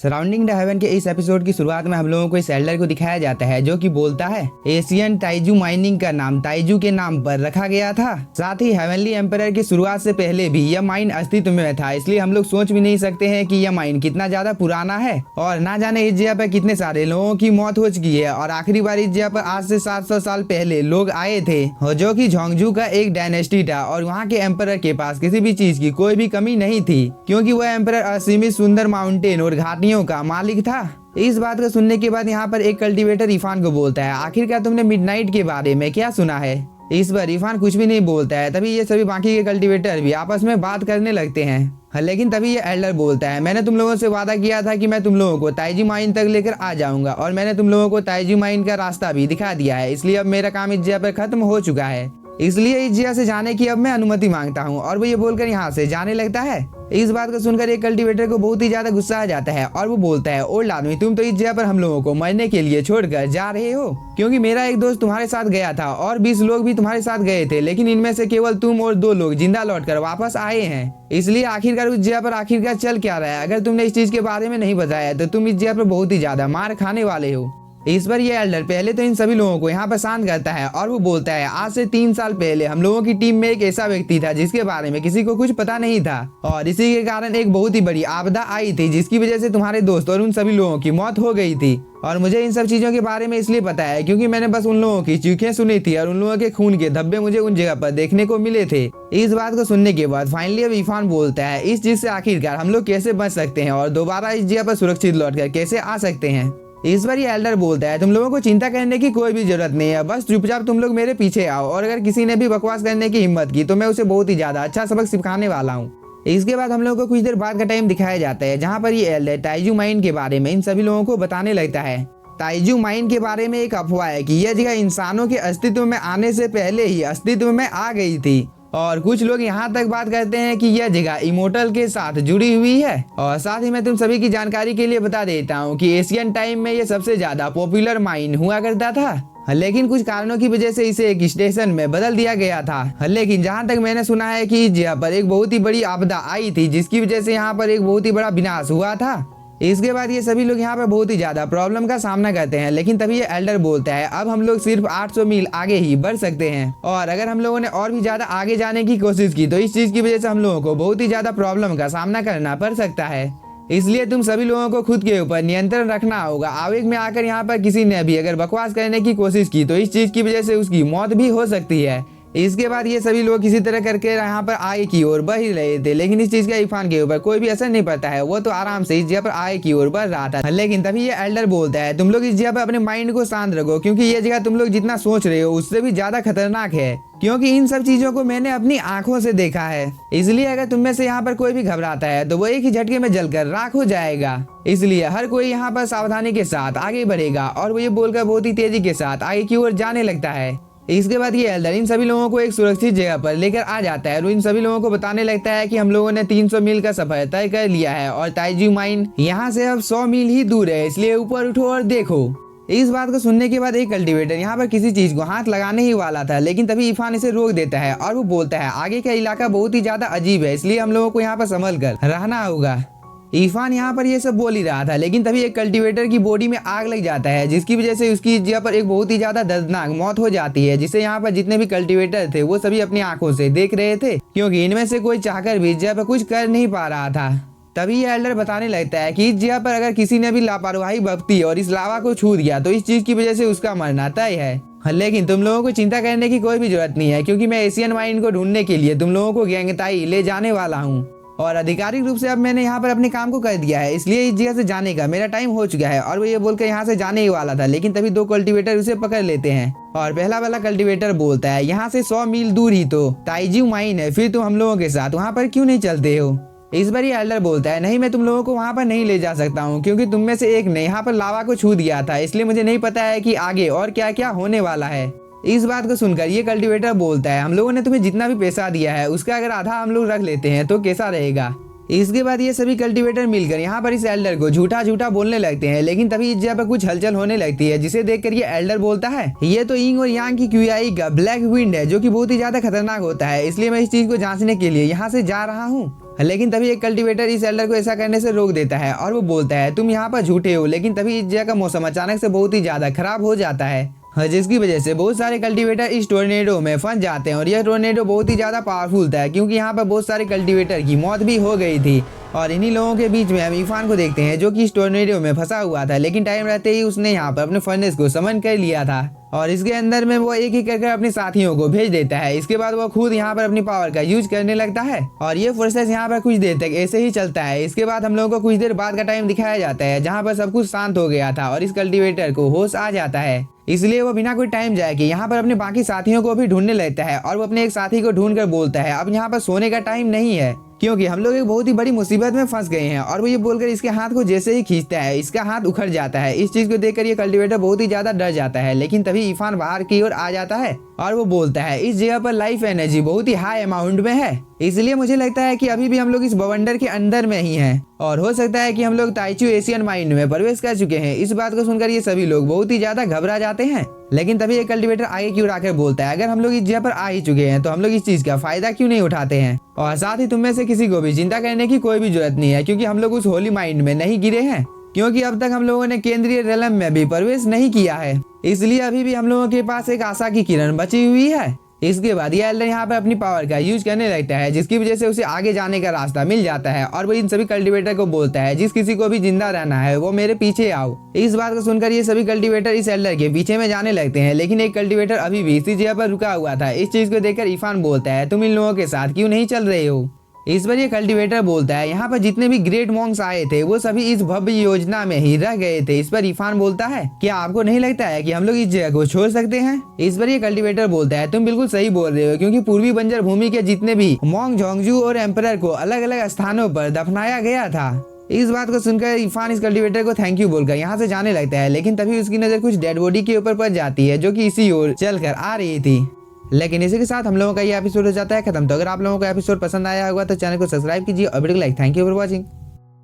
Surrounding the haven के इस episode की शुरुआत में हम लोगों को इस एल्डर को दिखाया जाता है जो कि बोलता है एशियन ताइजू माइनिंग का नाम ताइजू के नाम पर रखा गया था। साथ ही हेवनली एम्पायर की शुरुआत से पहले भी यह माइन अस्तित्व में था, इसलिए हम लोग सोच भी नहीं सकते हैं कि यह माइन कितना ज्यादा पुराना है और ना जाने इस जगह पर कितने सारे लोगों की मौत हो चुकी है। और आखिरी बार इस जगह पर आज से 700 साल पहले लोग आए थे जो कि झोंगजू का एक डायनेस्टी था और वहाँ के एम्पायर के पास किसी भी चीज की कोई भी कमी नहीं थी, क्योंकि वह एम्पायर असीमित सुंदर माउंटेन और घाटियों का मालिक था। इस बात को सुनने के बाद यहाँ पर एक कल्टीवेटर इरफान को बोलता है, आखिरकार तुमने मिडनाइट के बारे में क्या सुना है। इस बार इरफान कुछ भी नहीं बोलता है। तभी ये सभी बाकी के कल्टीवेटर भी आपस में बात करने लगते हैं। लेकिन तभी ये एल्डर बोलता है, मैंने तुम लोगों से वादा किया था कि मैं तुम लोगों को ताइजी माइन तक लेकर आ जाऊंगा और मैंने तुम लोगों को ताइजी माइन का रास्ता भी दिखा दिया है, इसलिए अब मेरा काम इस जगह पर खत्म हो चुका है, इसलिए इस जगह से जाने की अब मैं अनुमति मांगता हूँ। और वो ये बोलकर यहाँ से जाने लगता है। इस बात को सुनकर एक कल्टीवेटर को बहुत ही ज्यादा गुस्सा आ जाता है और वो बोलता है, ओल्ड आदमी तुम तो इस जगह पर हम लोगों को मरने के लिए छोड़कर जा रहे हो, क्योंकि मेरा एक दोस्त तुम्हारे साथ गया था और 20 लोग भी तुम्हारे साथ गए थे, लेकिन इनमें से केवल तुम और 2 लोग जिंदा लौटकर वापस आए हैं। इसलिए आखिरकार उस जगह पर आखिरकार चल क्या रहा है। अगर तुमने इस चीज के बारे में नहीं बताया तो तुम इस जगह पर बहुत ही ज्यादा मार खाने वाले हो। इस पर ये एल्डर पहले तो इन सभी लोगों को यहाँ पर शांत करता है और वो बोलता है, आज से 3 साल पहले हम लोगों की टीम में एक ऐसा व्यक्ति था जिसके बारे में किसी को कुछ पता नहीं था और इसी के कारण एक बहुत ही बड़ी आपदा आई थी जिसकी वजह से तुम्हारे दोस्त और उन सभी लोगों की मौत हो गई थी। और मुझे इन सब चीजों के बारे में इसलिए पता है क्योंकि मैंने बस उन लोगों की चीखें सुनी थी और उन लोगों के खून के धब्बे मुझे उन जगह पर देखने को मिले थे। इस बात को सुनने के बाद फाइनली अब इरफान बोलता है, इस चीज से आखिरकार हम लोग कैसे बच सकते हैं और दोबारा इस जगह पर सुरक्षित लौटकर कैसे आ सकते हैं। इस बार ये एल्डर बोलता है, तुम लोगों को चिंता करने की कोई भी जरूरत नहीं है, बस चुपचाप तुम लोग मेरे पीछे आओ और अगर किसी ने भी बकवास करने की हिम्मत की तो मैं उसे बहुत ही ज्यादा अच्छा सबक सिखाने वाला हूँ। इसके बाद हम लोगों को कुछ देर बाद का टाइम दिखाया जाता है जहाँ पर ये एल्डर ताइजू माइन के बारे में इन सभी लोगों को बताने लगता है। ताइजू माइन के बारे में एक अफवाह है कि यह जगह इंसानों के अस्तित्व में आने से पहले ही अस्तित्व में आ गई थी और कुछ लोग यहाँ तक बात करते हैं कि यह जगह इमोर्टल के साथ जुड़ी हुई है। और साथ ही मैं तुम सभी की जानकारी के लिए बता देता हूँ कि एशियन टाइम में ये सबसे ज्यादा पॉपुलर माइन हुआ करता था, लेकिन कुछ कारणों की वजह से इसे एक स्टेशन में बदल दिया गया था। लेकिन जहाँ तक मैंने सुना है कि इस जगह पर एक बहुत ही बड़ी आपदा आई थी जिसकी वजह से यहाँ पर एक बहुत ही बड़ा विनाश हुआ था। इसके बाद ये सभी लोग यहाँ पर बहुत ही ज्यादा प्रॉब्लम का सामना करते हैं। लेकिन तभी ये एल्डर बोलता है, अब हम लोग सिर्फ 800 मील आगे ही बढ़ सकते हैं और अगर हम लोगों ने और भी ज्यादा आगे जाने की कोशिश की तो इस चीज की वजह से हम लोगों को बहुत ही ज्यादा प्रॉब्लम का सामना करना पड़ सकता है। इसलिए तुम सभी लोगों को खुद के ऊपर नियंत्रण रखना होगा। आवेग में आकर यहाँ पर किसी ने भी अगर बकवास करने की कोशिश की तो इस चीज की वजह से उसकी मौत भी हो सकती है। इसके बाद ये सभी लोग किसी तरह करके यहाँ पर आगे की ओर बढ़ ही रहे थे, लेकिन इस चीज का इरफान के ऊपर कोई भी असर नहीं पड़ता है। वो तो आराम से इस जगह पर आगे की ओर बढ़ रहा था। लेकिन तभी ये एल्डर बोलता है, तुम लोग इस जगह पर अपने माइंड को शांत रखो, क्योंकि ये जगह तुम लोग जितना सोच रहे हो उससे भी ज्यादा खतरनाक है, क्योंकि इन सब चीजों को मैंने अपनी आंखों से देखा है। इसलिए अगर तुम में से यहाँ पर कोई भी घबराता है तो वो एक ही झटके में जलकर राख हो जाएगा। इसलिए हर कोई यहाँ पर सावधानी के साथ आगे बढ़ेगा। और वो ये बोलकर बहुत ही तेजी के साथ आगे की ओर जाने लगता है। इसके बाद ये एल्डर इन सभी लोगों को एक सुरक्षित जगह पर लेकर आ जाता है और इन सभी लोगों को बताने लगता है कि हम लोगों ने 300 मील का सफर तय कर लिया है और ताइजू माइन यहाँ से अब 100 मील ही दूर है, इसलिए ऊपर उठो और देखो। इस बात को सुनने के बाद एक कल्टीवेटर यहाँ पर किसी चीज को हाथ लगाने ही वाला था, लेकिन तभी इरफान इसे रोक देता है और वो बोलता है, आगे का इलाका बहुत ही ज्यादा अजीब है, इसलिए हम लोगों को यहाँ पर संभल कर रहना होगा। इरफान यहाँ पर ये सब बोल ही रहा था, लेकिन तभी एक कल्टीवेटर की बॉडी में आग लग जाता है जिसकी वजह से उसकी जगह पर एक बहुत ही ज्यादा दर्दनाक मौत हो जाती है, जिसे यहाँ पर जितने भी कल्टीवेटर थे वो सभी अपनी आंखों से देख रहे थे, क्योंकि इनमें से कोई चाहकर भी जगह पर कुछ कर नहीं पा रहा था। तभी ये एल्डर बताने लगता है कि इस जगह पर अगर किसी ने भी लापरवाही बरती और इस लावा को छू दिया तो इस चीज की वजह से उसका मरना तय है। लेकिन तुम लोगों को चिंता करने की कोई भी जरूरत नहीं है, क्योंकि मैं एशियन माइन को ढूंढने के लिए तुम लोगों को गैंगताई ले जाने वाला हूँ और आधिकारिक रूप से अब मैंने यहाँ पर अपने काम को कर दिया है, इसलिए इस जगह से जाने का मेरा टाइम हो चुका है। और वो ये बोलकर यहाँ से जाने ही वाला था, लेकिन तभी 2 कल्टीवेटर उसे पकड़ लेते हैं और पहला वाला कल्टीवेटर बोलता है, यहाँ से 100 मील दूर ही तो ताइजू माइन है, फिर तुम हम लोगों के साथ वहाँ पर क्यों नहीं चलते हो। इस बार ये एल्डर बोलता है, नहीं मैं तुम लोगों को वहाँ पर नहीं ले जा सकता हूँ, क्योंकि तुम में से एक ने यहाँ पर लावा को छू दिया था, इसलिए मुझे नहीं पता है कि आगे और क्या क्या होने वाला है। इस बात को सुनकर ये कल्टीवेटर बोलता है, हम लोगों ने तुम्हें जितना भी पैसा दिया है उसका अगर आधा हम लोग रख लेते हैं तो कैसा रहेगा। इसके बाद ये सभी कल्टीवेटर मिलकर यहाँ पर इस एल्डर को झूठा झूठा बोलने लगते हैं, लेकिन तभी इस जगह पर कुछ हलचल होने लगती है, जिसे देखकर ये एल्डर बोलता है, ये तो यिंग और यांग की क्यूआई का ब्लैक विंड है जो कि बहुत ही ज्यादा खतरनाक होता है, इसलिए मैं इस चीज को जांचने के लिए यहाँ से जा रहा हूँ। लेकिन तभी एक कल्टीवेटर इस एल्डर को ऐसा करने से रोक देता है और वो बोलता है तुम यहाँ पर झूठे हो। लेकिन तभी इस जगह का मौसम अचानक से बहुत ही ज्यादा खराब हो जाता है, जिसकी वजह से बहुत सारे कल्टीवेटर इस टोर्नेडो में फंस जाते हैं। और यह टोर्नेडो बहुत ही ज्यादा पावरफुल था क्योंकि यहाँ पर बहुत सारे कल्टीवेटर की मौत भी हो गई थी। और इन्हीं लोगों के बीच में हम इरफान को देखते हैं जो कि इस टोर्नेडो में फंसा हुआ था, लेकिन टाइम रहते ही उसने यहाँ पर अपने फर्नेस को समन कर लिया था और इसके अंदर में वो एक एक करके अपने साथियों को भेज देता है। इसके बाद वो खुद यहाँ पर अपनी पावर का यूज करने लगता है और ये प्रोसेस यहाँ पर कुछ देर तक ऐसे ही चलता है। इसके बाद हम लोगों को कुछ देर बाद का टाइम दिखाया जाता है जहाँ पर सब कुछ शांत हो गया था और इस कल्टीवेटर को होश आ जाता है। इसलिए वो बिना कोई टाइम जाए कि यहाँ पर अपने बाकी साथियों को भी ढूंढने लगता है और वो अपने एक साथी को ढूंढ कर बोलता है अब यहाँ पर सोने का टाइम नहीं है क्योंकि हम लोग एक बहुत ही बड़ी मुसीबत में फंस गए हैं। और वो ये बोलकर इसके हाथ को जैसे ही खींचता है इसका हाथ उखड़ जाता है। इस चीज को देखकर ये कल्टीवेटर बहुत ही ज्यादा डर जाता है, लेकिन तभी इरफान बाहर की ओर आ जाता है और वो बोलता है इस जगह पर लाइफ एनर्जी बहुत ही हाई अमाउंट में है, इसलिए मुझे लगता है कि अभी भी हम लोग इस बवंडर के अंदर में ही हैं और हो सकता है कि हम लोग ताइचू एशियन माइन में प्रवेश कर चुके हैं। इस बात को सुनकर ये सभी लोग बहुत ही ज्यादा घबरा जाते हैं, लेकिन तभी एक कल्टीवेटर आगे की ओर आकर बोलता है अगर हम लोग इस जगह पर आ ही चुके हैं तो हम लोग इस चीज का फायदा क्यों नहीं उठाते हैं। और साथ ही तुम में से किसी को भी चिंता करने की कोई भी जरूरत नहीं है क्योंकि हम लोग उस होली माइंड में नहीं गिरे हैं, क्योंकि अब तक हम लोगों ने केंद्रीय रेलम में भी प्रवेश नहीं किया है, इसलिए अभी भी हम लोगों के पास एक आशा की किरण बची हुई है। इसके बाद ये एल्डर यहाँ पर अपनी पावर का यूज करने लगता है जिसकी वजह से उसे आगे जाने का रास्ता मिल जाता है और वो इन सभी कल्टीवेटर को बोलता है जिस किसी को भी जिंदा रहना है वो मेरे पीछे आओ। इस बात को सुनकर ये सभी कल्टीवेटर इस एल्डर के पीछे में जाने लगते हैं, लेकिन एक कल्टीवेटर अभी भी इसी जगह पर रुका हुआ था। इस चीज को देखकर इरफान बोलता है तुम इन लोगों के साथ क्यों नहीं चल रहे हो। इस पर ये कल्टीवेटर बोलता है यहाँ पर जितने भी ग्रेट मॉन्क्स आए थे वो सभी इस भव्य योजना में ही रह गए थे। इस पर इरफान बोलता है क्या आपको नहीं लगता है कि हम लोग इस जगह को छोड़ सकते हैं। इस पर ये कल्टीवेटर बोलता है तुम बिल्कुल सही बोल रहे हो क्योंकि पूर्वी बंजर भूमि के जितने भी मॉन्ग झोंगजू और एम्परर को अलग अलग स्थानों पर दफनाया गया था। इस बात को सुनकर इरफान इस कल्टीवेटर को थैंक यू बोलकर यहाँ से जाने लगता है, लेकिन तभी उसकी नजर कुछ डेड बॉडी के ऊपर पड़ जाती है जो कि इसी ओर चलकर आ रही थी। लेकिन इसी के साथ हम लोगों का ये एपिसोड हो जाता है खत्म। तो अगर आप लोगों को एपिसोड पसंद आया होगा तो चैनल को सब्सक्राइब कीजिए और वीडियो को like. Thank you for watching.